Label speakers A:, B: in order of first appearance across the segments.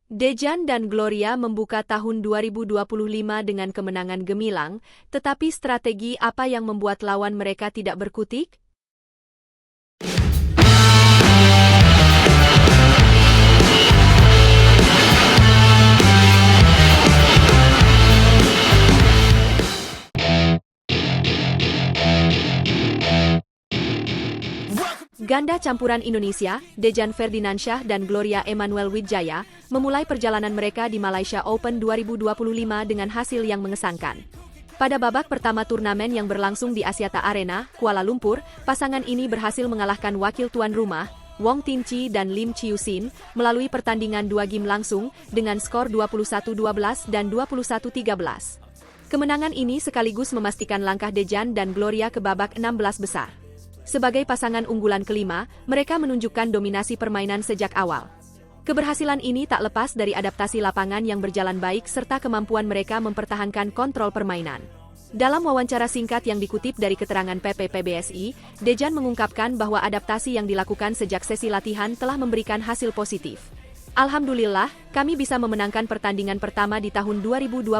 A: Dejan dan Gloria membuka tahun 2025 dengan kemenangan gemilang, tetapi strategi apa yang membuat lawan mereka tidak berkutik? Ganda campuran Indonesia, Dejan Ferdinansyah dan Gloria Emanuel Wijaya, memulai perjalanan mereka di Malaysia Open 2025 dengan hasil yang mengesankan. Pada babak pertama turnamen yang berlangsung di Axiata Arena, Kuala Lumpur, pasangan ini berhasil mengalahkan wakil tuan rumah, Wong Tin Chi dan Lim Chiu Sin, melalui pertandingan 2 game langsung, dengan skor 21-12 dan 21-13. Kemenangan ini sekaligus memastikan langkah Dejan dan Gloria ke babak 16 besar. Sebagai pasangan unggulan kelima, mereka menunjukkan dominasi permainan sejak awal. Keberhasilan ini tak lepas dari adaptasi lapangan yang berjalan baik serta kemampuan mereka mempertahankan kontrol permainan. Dalam wawancara singkat yang dikutip dari keterangan PBSI, Dejan mengungkapkan bahwa adaptasi yang dilakukan sejak sesi latihan telah memberikan hasil positif. Alhamdulillah, kami bisa memenangkan pertandingan pertama di tahun 2025.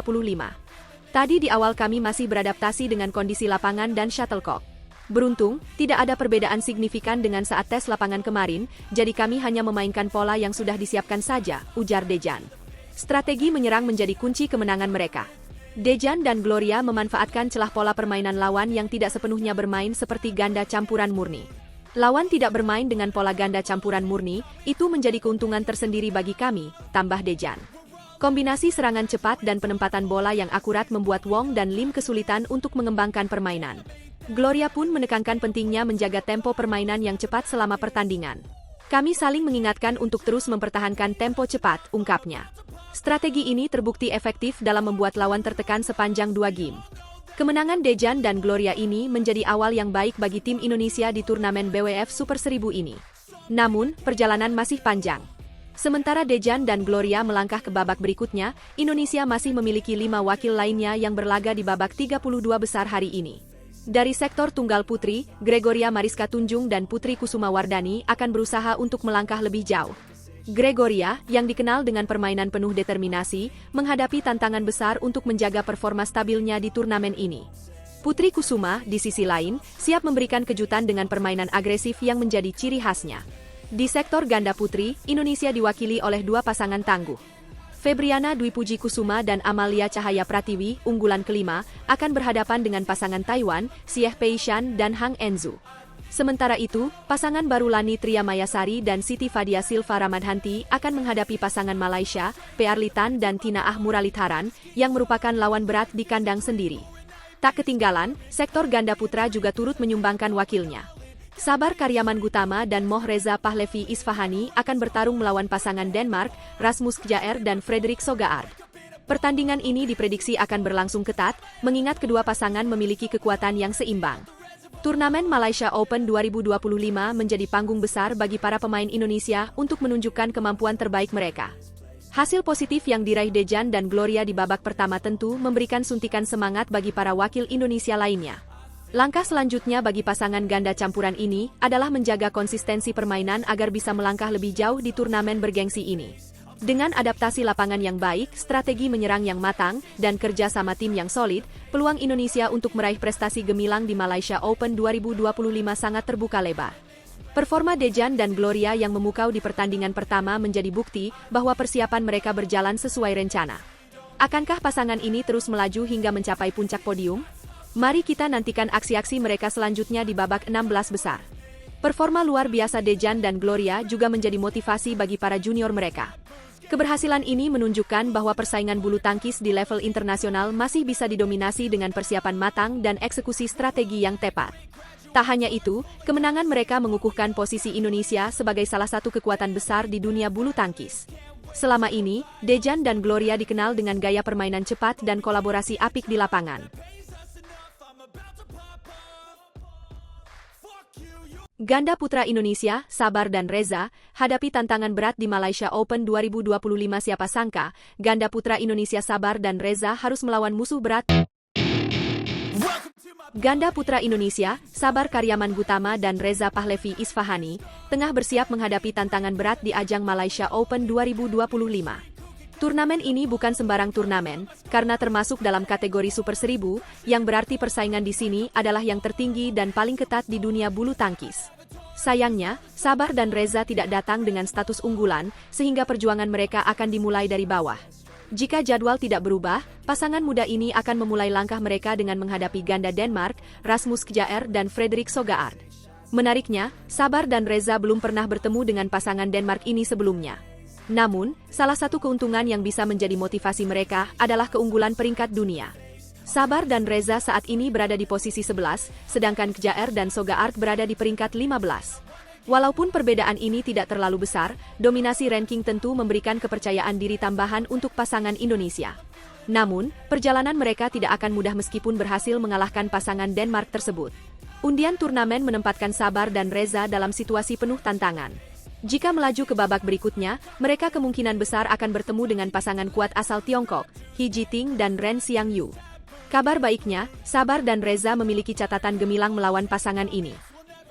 A: Tadi di awal kami masih beradaptasi dengan kondisi lapangan dan shuttlecock. Beruntung, tidak ada perbedaan signifikan dengan saat tes lapangan kemarin, jadi kami hanya memainkan pola yang sudah disiapkan saja, ujar Dejan. Strategi menyerang menjadi kunci kemenangan mereka. Dejan dan Gloria memanfaatkan celah pola permainan lawan yang tidak sepenuhnya bermain seperti ganda campuran murni. Lawan tidak bermain dengan pola ganda campuran murni, itu menjadi keuntungan tersendiri bagi kami, tambah Dejan. Kombinasi serangan cepat dan penempatan bola yang akurat membuat Wong dan Lim kesulitan untuk mengembangkan permainan. Gloria pun menekankan pentingnya menjaga tempo permainan yang cepat selama pertandingan. Kami saling mengingatkan untuk terus mempertahankan tempo cepat, ungkapnya. Strategi ini terbukti efektif dalam membuat lawan tertekan sepanjang 2 game. Kemenangan Dejan dan Gloria ini menjadi awal yang baik bagi tim Indonesia di turnamen BWF Super 1000 ini. Namun, perjalanan masih panjang. Sementara Dejan dan Gloria melangkah ke babak berikutnya, Indonesia masih memiliki 5 wakil lainnya yang berlaga di babak 32 besar hari ini. Dari sektor tunggal putri, Gregoria Mariska Tunjung dan Putri Kusuma Wardani akan berusaha untuk melangkah lebih jauh. Gregoria, yang dikenal dengan permainan penuh determinasi, menghadapi tantangan besar untuk menjaga performa stabilnya di turnamen ini. Putri Kusuma, di sisi lain, siap memberikan kejutan dengan permainan agresif yang menjadi ciri khasnya. Di sektor ganda putri, Indonesia diwakili oleh 2 pasangan tangguh. Febriana Dwi Puji Kusuma dan Amalia Cahaya Pratiwi, unggulan kelima, akan berhadapan dengan pasangan Taiwan, Sieh Pei Shan dan Hang Enzu. Sementara itu, pasangan baru Lani Tria Mayasari dan Siti Fadia Silva Ramadhanti akan menghadapi pasangan Malaysia, Pearlitan dan Tina Ah Muralitharan, yang merupakan lawan berat di kandang sendiri. Tak ketinggalan, sektor ganda putra juga turut menyumbangkan wakilnya. Sabar Karyaman Gutama dan Moh Reza Pahlevi Isfahani akan bertarung melawan pasangan Denmark, Rasmus Kjaer dan Frederik Sogaard. Pertandingan ini diprediksi akan berlangsung ketat, mengingat kedua pasangan memiliki kekuatan yang seimbang. Turnamen Malaysia Open 2025 menjadi panggung besar bagi para pemain Indonesia untuk menunjukkan kemampuan terbaik mereka. Hasil positif yang diraih Dejan dan Gloria di babak pertama tentu memberikan suntikan semangat bagi para wakil Indonesia lainnya. Langkah selanjutnya bagi pasangan ganda campuran ini adalah menjaga konsistensi permainan agar bisa melangkah lebih jauh di turnamen bergengsi ini. Dengan adaptasi lapangan yang baik, strategi menyerang yang matang, dan kerja sama tim yang solid, peluang Indonesia untuk meraih prestasi gemilang di Malaysia Open 2025 sangat terbuka lebar. Performa Dejan dan Gloria yang memukau di pertandingan pertama menjadi bukti bahwa persiapan mereka berjalan sesuai rencana. Akankah pasangan ini terus melaju hingga mencapai puncak podium? Mari kita nantikan aksi-aksi mereka selanjutnya di babak 16 besar. Performa luar biasa Dejan dan Gloria juga menjadi motivasi bagi para junior mereka. Keberhasilan ini menunjukkan bahwa persaingan bulu tangkis di level internasional masih bisa didominasi dengan persiapan matang dan eksekusi strategi yang tepat. Tak hanya itu, kemenangan mereka mengukuhkan posisi Indonesia sebagai salah satu kekuatan besar di dunia bulu tangkis. Selama ini, Dejan dan Gloria dikenal dengan gaya permainan cepat dan kolaborasi apik di lapangan. Ganda putra Indonesia, Sabar dan Reza, hadapi tantangan berat di Malaysia Open 2025. Siapa sangka, ganda putra Indonesia Sabar dan Reza harus melawan musuh berat. Ganda putra Indonesia, Sabar Karyaman Gutama dan Reza Pahlevi Isfahani, tengah bersiap menghadapi tantangan berat di ajang Malaysia Open 2025. Turnamen ini bukan sembarang turnamen, karena termasuk dalam kategori Super 1000, yang berarti persaingan di sini adalah yang tertinggi dan paling ketat di dunia bulu tangkis. Sayangnya, Sabar dan Reza tidak datang dengan status unggulan, sehingga perjuangan mereka akan dimulai dari bawah. Jika jadwal tidak berubah, pasangan muda ini akan memulai langkah mereka dengan menghadapi ganda Denmark, Rasmus Kjaer dan Frederik Sogaard. Menariknya, Sabar dan Reza belum pernah bertemu dengan pasangan Denmark ini sebelumnya. Namun, salah satu keuntungan yang bisa menjadi motivasi mereka adalah keunggulan peringkat dunia. Sabar dan Reza saat ini berada di posisi 11, sedangkan Kjaer dan Sogaard berada di peringkat 15. Walaupun perbedaan ini tidak terlalu besar, dominasi ranking tentu memberikan kepercayaan diri tambahan untuk pasangan Indonesia. Namun, perjalanan mereka tidak akan mudah meskipun berhasil mengalahkan pasangan Denmark tersebut. Undian turnamen menempatkan Sabar dan Reza dalam situasi penuh tantangan. Jika melaju ke babak berikutnya, mereka kemungkinan besar akan bertemu dengan pasangan kuat asal Tiongkok, He Jiting dan Ren Xiangyu. Kabar baiknya, Sabar dan Reza memiliki catatan gemilang melawan pasangan ini.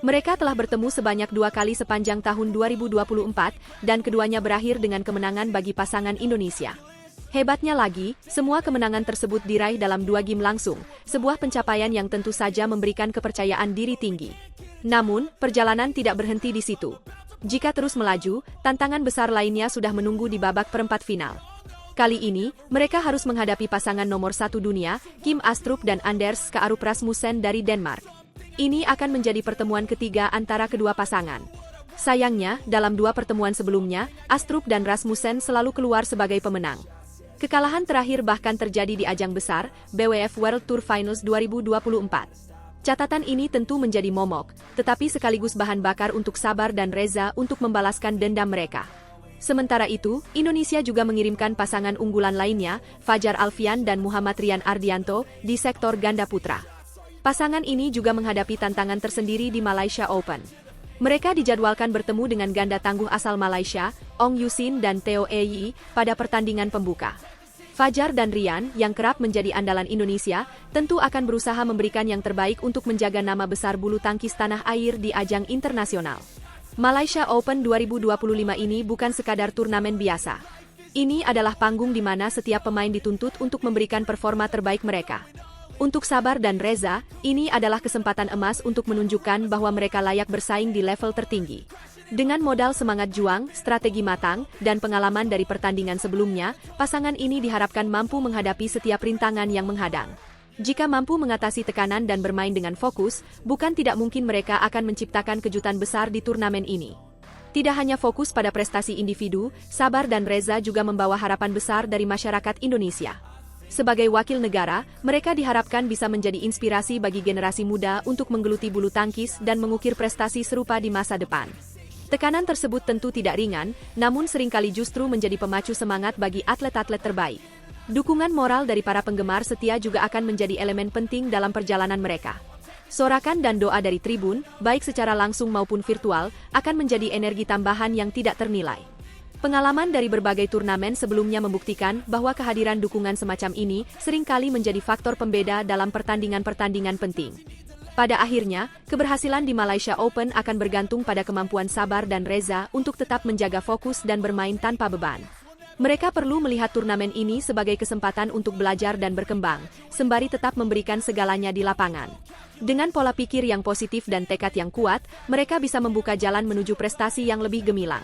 A: Mereka telah bertemu sebanyak 2 kali sepanjang tahun 2024, dan keduanya berakhir dengan kemenangan bagi pasangan Indonesia. Hebatnya lagi, semua kemenangan tersebut diraih dalam 2 game langsung, sebuah pencapaian yang tentu saja memberikan kepercayaan diri tinggi. Namun, perjalanan tidak berhenti di situ. Jika terus melaju, tantangan besar lainnya sudah menunggu di babak perempat final. Kali ini, mereka harus menghadapi pasangan nomor 1 dunia, Kim Astrup dan Anders Kaarup Rasmussen dari Denmark. Ini akan menjadi pertemuan ketiga antara kedua pasangan. Sayangnya, dalam 2 pertemuan sebelumnya, Astrup dan Rasmussen selalu keluar sebagai pemenang. Kekalahan terakhir bahkan terjadi di ajang besar, BWF World Tour Finals 2024. Catatan ini tentu menjadi momok, tetapi sekaligus bahan bakar untuk Sabar dan Reza untuk membalaskan dendam mereka. Sementara itu, Indonesia juga mengirimkan pasangan unggulan lainnya, Fajar Alfian dan Muhammad Rian Ardianto, di sektor ganda putra. Pasangan ini juga menghadapi tantangan tersendiri di Malaysia Open. Mereka dijadwalkan bertemu dengan ganda tangguh asal Malaysia, Ong Yusin dan Theo Eyi, pada pertandingan pembuka. Fajar dan Rian, yang kerap menjadi andalan Indonesia, tentu akan berusaha memberikan yang terbaik untuk menjaga nama besar bulu tangkis tanah air di ajang internasional. Malaysia Open 2025 ini bukan sekadar turnamen biasa. Ini adalah panggung di mana setiap pemain dituntut untuk memberikan performa terbaik mereka. Untuk Sabar dan Reza, ini adalah kesempatan emas untuk menunjukkan bahwa mereka layak bersaing di level tertinggi. Dengan modal semangat juang, strategi matang, dan pengalaman dari pertandingan sebelumnya, pasangan ini diharapkan mampu menghadapi setiap rintangan yang menghadang. Jika mampu mengatasi tekanan dan bermain dengan fokus, bukan tidak mungkin mereka akan menciptakan kejutan besar di turnamen ini. Tidak hanya fokus pada prestasi individu, Sabar dan Reza juga membawa harapan besar dari masyarakat Indonesia. Sebagai wakil negara, mereka diharapkan bisa menjadi inspirasi bagi generasi muda untuk menggeluti bulu tangkis dan mengukir prestasi serupa di masa depan. Tekanan tersebut tentu tidak ringan, namun seringkali justru menjadi pemacu semangat bagi atlet-atlet terbaik. Dukungan moral dari para penggemar setia juga akan menjadi elemen penting dalam perjalanan mereka. Sorakan dan doa dari tribun, baik secara langsung maupun virtual, akan menjadi energi tambahan yang tidak ternilai. Pengalaman dari berbagai turnamen sebelumnya membuktikan bahwa kehadiran dukungan semacam ini seringkali menjadi faktor pembeda dalam pertandingan-pertandingan penting. Pada akhirnya, keberhasilan di Malaysia Open akan bergantung pada kemampuan Sabar dan Reza untuk tetap menjaga fokus dan bermain tanpa beban. Mereka perlu melihat turnamen ini sebagai kesempatan untuk belajar dan berkembang, sembari tetap memberikan segalanya di lapangan. Dengan pola pikir yang positif dan tekad yang kuat, mereka bisa membuka jalan menuju prestasi yang lebih gemilang.